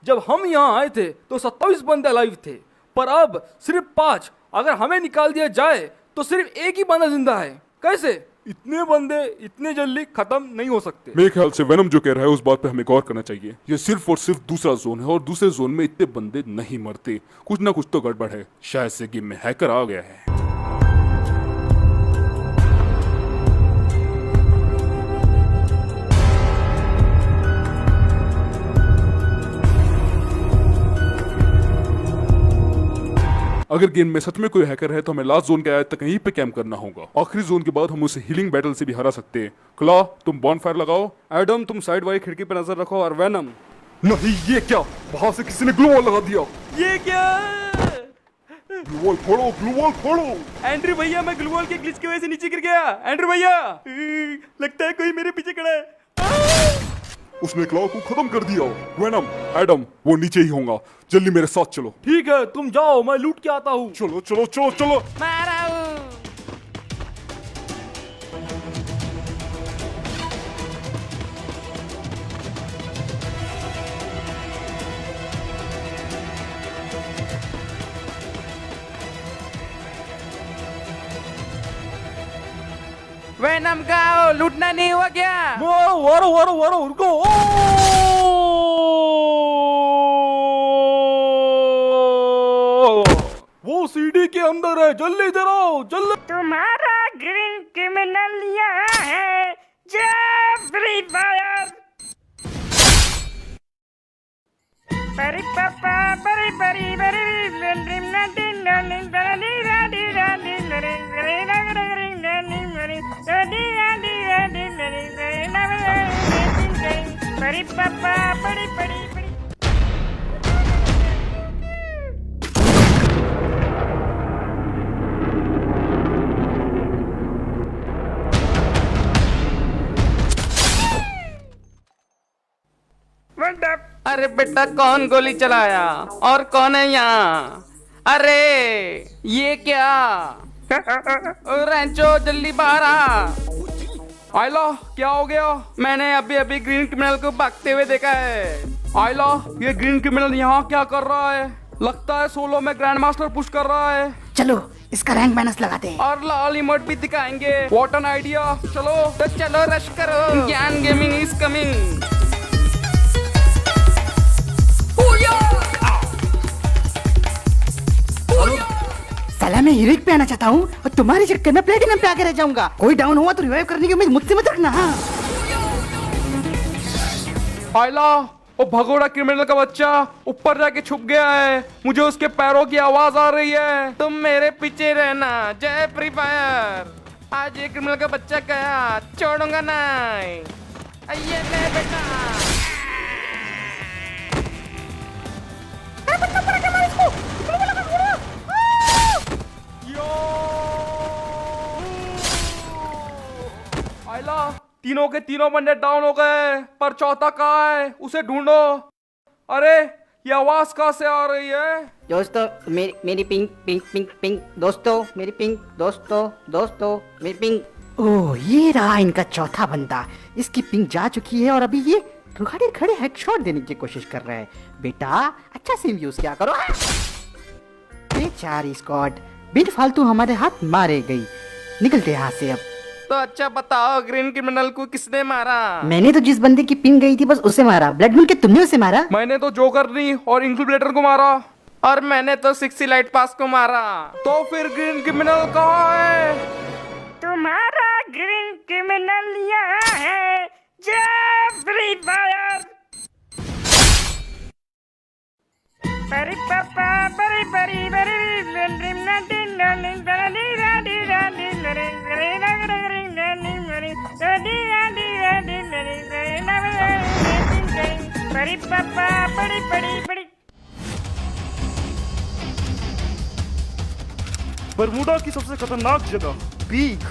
जब हम यहाँ आए थे तो 27 बंदे लाइव थे, पर अब सिर्फ 5। अगर हमें निकाल दिया जाए तो सिर्फ एक ही बंदा जिंदा है। कैसे इतने बंदे इतने जल्दी खत्म नहीं हो सकते? मेरे ख्याल से वेनम जो कह रहा है उस बात पे हमें गौर करना चाहिए। ये सिर्फ और सिर्फ दूसरा जोन है और दूसरे जोन में इतने बंदे नहीं मरते। कुछ ना कुछ तो गड़बड़ है। शायद से गेम में हैकर आ गया है। अगर गेम में सच में कोई हैकर है तो हमें लास्ट जोन के आए तक यहीं पे कैंप करना होगा। आखिरी जोन के बाद हम उसे हीलिंग बैटल से भी हरा सकते हैं। क्लॉ, तुम बॉनफायर लगाओ। एडम, तुम साइड वाली खिड़की पर नजर रखो। और वेनम, नहीं, ये क्या? बाहर से किसी ने ग्लू वॉल लगा दिया। ये क्या? ग्लू वॉल फोड़ो, ग्लू वॉल फोड़ो। एंड्रू भैया, मैं ग्लू वॉल के ग्लिच की वजह से नीचे गिर गया। एंड्रू भैया, लगता है कोई मेरे पीछे खड़ा है। उसने क्लॉ को खत्म कर दिया। वेनम, एडम, वो नीचे ही होगा। जल्दी मेरे साथ चलो। ठीक है, तुम जाओ, मैं लूट के आता हूँ। चलो चलो चलो चलो। वेनम का लूटना नहीं हुआ क्या? वारो वारो वारो, रुको। वो सीढ़ी के अंदर है, जल्दी इधर आओ, जल्दी। तुम्हारा ग्रीन क्रिमिनल यहाँ है। जय फ्री फायर। परी पापा परी परी परी परी पापा परी परी परी। अरे बेटा, कौन गोली चलाया और कौन है यहाँ? अरे ये क्या? रेंचो, जल्दी बाहर आ। आयला, क्या हो गया? मैंने अभी अभी ग्रीन क्रिमिनल को भागते हुए देखा है। आयला, ये ग्रीन क्रिमिनल यहाँ क्या कर रहा है? लगता है सोलो में ग्रैंड मास्टर पुश कर रहा है। चलो इसका रैंक माइनस लगाते हैं। और लाल इमोट भी दिखाएंगे। What an idea. चलो तो चलो, रश करो। ज्ञान गेमिंग इज कमिंग। साला मैं हीरोइक पे आना चाहता हूँ और तुम्हारे चक्कर में प्लेटिनम पे आके रह जाऊंगा। कोई डाउन हुआ तो रिवाइव करने की उम्मीद मुझसे मत रखना। हाँ, आयला, वो भगोड़ा क्रिमिनल का बच्चा ऊपर जाके छुप गया है। मुझे उसके पैरों की आवाज आ रही है। तुम मेरे पीछे रहना। जय फ्री फायर। आज ये क्रिमिनल का बच्चा गया, छोड़ूंगा नहीं। ये ले बेटा। आयला, तीनों के तीनों बंदे डाउन हो गए, पर चौथा कहाँ है? उसे ढूंढो। अरे, ये आवाज कहाँ से आ रही है? दोस्तों मेरी पिंग पिंग पिंग पिंग। दोस्तों मेरी पिंग। दोस्तों मेरी पिंग। ओह, ये रहा इनका चौथा बंदा। इसकी पिंग जा चुकी है और अभी ये रुखाड़े खड़े हेडशॉट देने की कोशिश कर रहा है। बेटा अच्छा सिम यूज क्या करो। ये 4 स्क्वाड बिन फालतू हमारे हाथ मारे गई। निकलते यहाँ से अब। तो अच्छा बताओ, ग्रीन क्रिमिनल को किसने मारा? मैंने तो जिस बंदे की पिंग गई थी बस उसे मारा। ब्लड मून के तुमने उसे मारा? मैंने तो जोकरनी और इंक्यूबेटर को मारा। और मैंने तो 60 लाइट पास को मारा। तो फिर ग्रीन क्रिमिनल कहाँ है? तुम्हारा ग्रीन क्रिमिनल यहाँ है। जय फ्री फायर। परी पापा परी परी परी परी पापा परी परी परी। बरमूडा की सबसे खतरनाक जगह, पीक।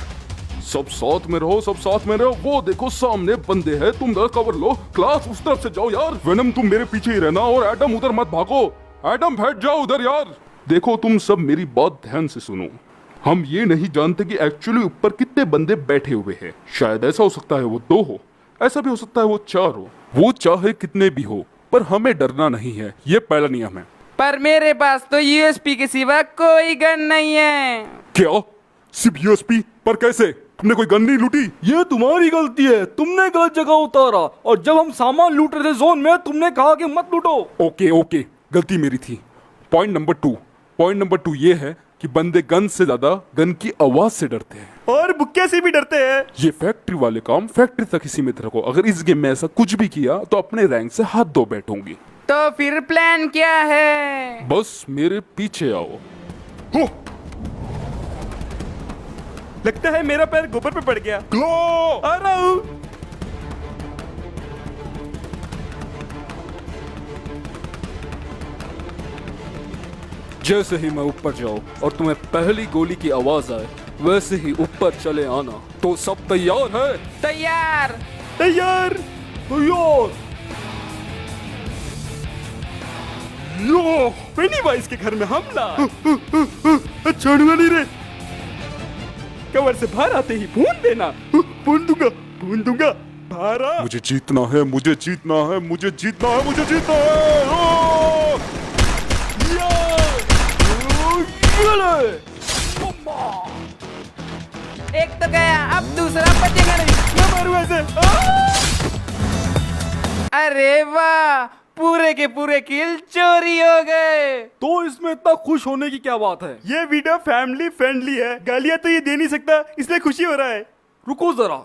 सब साथ में रहो, सब साथ में रहो। वो देखो सामने बंदे हैं, तुम उधर कवर लो। क्लास उस तरफ से जाओ यार। वेनम, तुम मेरे पीछे ही रहना और एडम उधर मत भागो। एडम बैठ जाओ उधर यार। देखो तुम सब मेरी बात ध्यान से सुनो। हम ये नहीं जानते कि एक्चुअली ऊपर कितने बंदे बैठे हुए हैं। शायद ऐसा हो सकता है वो 2 हो, ऐसा भी हो सकता है वो 4 हो। वो चाहे कितने भी हो, पर हमें डरना नहीं है, ये पहला नियम है। पर मेरे पास तो यूएसपी के सिवा कोई गन नहीं है। क्या? सिर्फ यूएसपी? पर कैसे? तुमने कोई गन नहीं लूटी? ये तुम्हारी गलती है, तुमने गलत जगह उतारा, और जब हम सामान लूट रहे थे जोन में तुमने कहा कि मत लूटो। ओके ओके, गलती मेरी थी। पॉइंट नंबर टू ये है कि बंदे गन से ज्यादा गन की आवाज से डरते हैं, और बुक्के से भी डरते हैं। ये फैक्ट्री वाले काम फैक्ट्री तक ही सीमित रखो। अगर इस गेम में ऐसा कुछ भी किया तो अपने रैंक से हाथ धो बैठूंगी। तो फिर प्लान क्या है? बस मेरे पीछे आओ। हो, लगता है मेरा पैर गोबर पे पड़ गया। ग्लो! आ रहा हूँ। जैसे ही मैं ऊपर जाऊं और तुम्हें पहली गोली की आवाज आए, वैसे ही ऊपर चले आना। तो सब तैयार है? तैयार। तैयार तैयार। यो, पेनीवाइज के घर में हमला। छोड़ूंगा नहीं रे। कवर से बाहर आते ही भून देना। भून दूंगा बाहर आ। मुझे जीतना है, मुझे जीतना है, मुझे जीतना है, मुझे जीतना है। ओ! एक तो गया, अब दूसरा बचेगा नहीं। मैं मारूं ऐसे। अरे वाह, पूरे के पूरे किल चोरी हो गए। तो इसमें इतना खुश होने की क्या बात है? ये वीडियो फैमिली फ्रेंडली है, गालियां तो ये दे नहीं सकता, इसलिए खुशी हो रहा है। रुको जरा,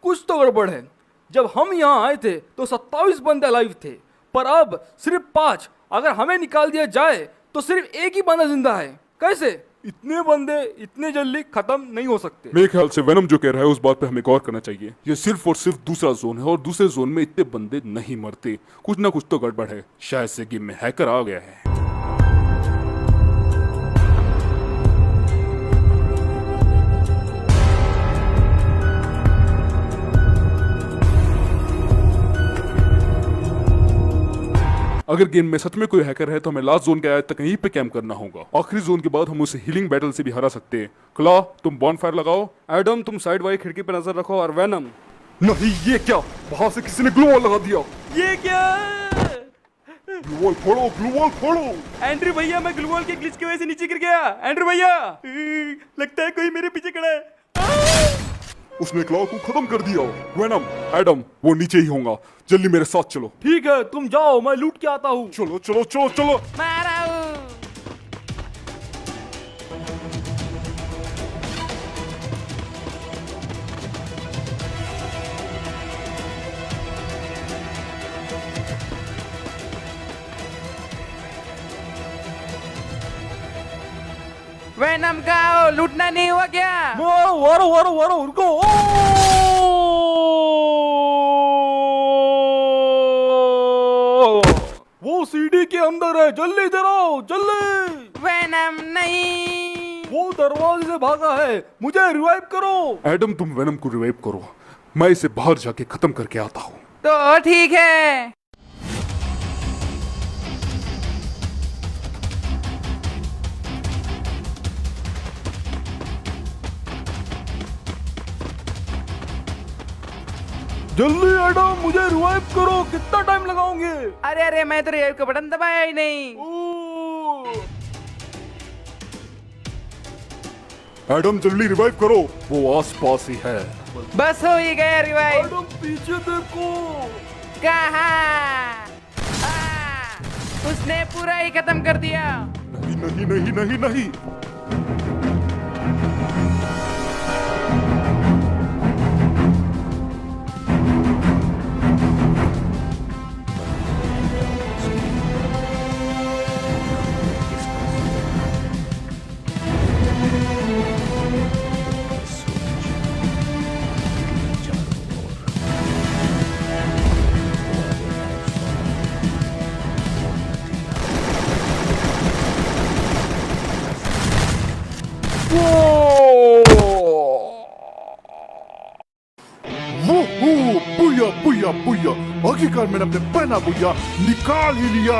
कुछ तो गड़बड़ है। जब हम यहाँ आए थे तो 27 बंदे लाइव थे, पर अब सिर्फ 5। अगर हमें निकाल दिया जाए तो सिर्फ एक ही बंदा जिंदा है। कैसे? इतने बंदे इतने जल्दी खत्म नहीं हो सकते। मेरे ख्याल से वेनम जो कह रहा है उस बात पे हमें गौर करना चाहिए। ये सिर्फ और सिर्फ दूसरा जोन है और दूसरे जोन में इतने बंदे नहीं मरते। कुछ ना कुछ तो गड़बड़ है। शायद से गेम में हैकर आ गया है। अगर गेम में सच में कोई हैकर है तो हमें लास्ट जोन के आए तक यहीं पे कैंप करना होगा। आखिरी जोन के बाद हम उसे हीलिंग बैटल से भी हरा सकते हैं। क्ला, तुम बॉनफायर लगाओ। एडम, तुम साइड वाली खिड़की पे नजर रखो। और वेनम, नहीं, ये क्या? बाहर से किसी ने ग्लू वॉल लगा दिया। ये क्या? ग्लू वॉल फोड़ो, ग्लू वॉल फोड़ो। एंड्रू भैया, मैं ग्लू वॉल के ग्लिच की वजह से नीचे गिर गया। एंड्रू भैया, लगता है कोई मेरे पीछे खड़ा है। उसने क्लॉ को खत्म कर दिया। वेनम, एडम, वो नीचे ही होगा। जल्दी मेरे साथ चलो। ठीक है, तुम जाओ, मैं लूट के आता हूँ। चलो चलो चलो चलो। मारा हूँ। वेनम का हो, लूटना नहीं हुआ क्या? वारो रुको। वो सीढ़ी के अंदर है, जल्दी इधर आओ, जल्दी। वेनम नहीं। वो दरवाजे से भागा है, मुझे रिवाइव करो। एडम, तुम वेनम को रिवाइव करो, मैं इसे बाहर जाके खत्म करके आता हूँ। तो ठीक है। जल्दी एडम, मुझे रिवाइव करो। कितना टाइम लगाओगे? अरे मैं तो रिवाइव का बटन दबाया ही नहीं। एडम, जल्दी रिवाइव करो, वो आस पास ही है। बस हो ही गया रिवाइव। एडम, पीछे देखो। कहाँ? उसने पूरा ही खत्म कर दिया। नहीं नहीं नहीं नहीं नहीं। बुया बुया बुया, आखिरकार मैंने अपने पहना बुया निकाल ही लिया।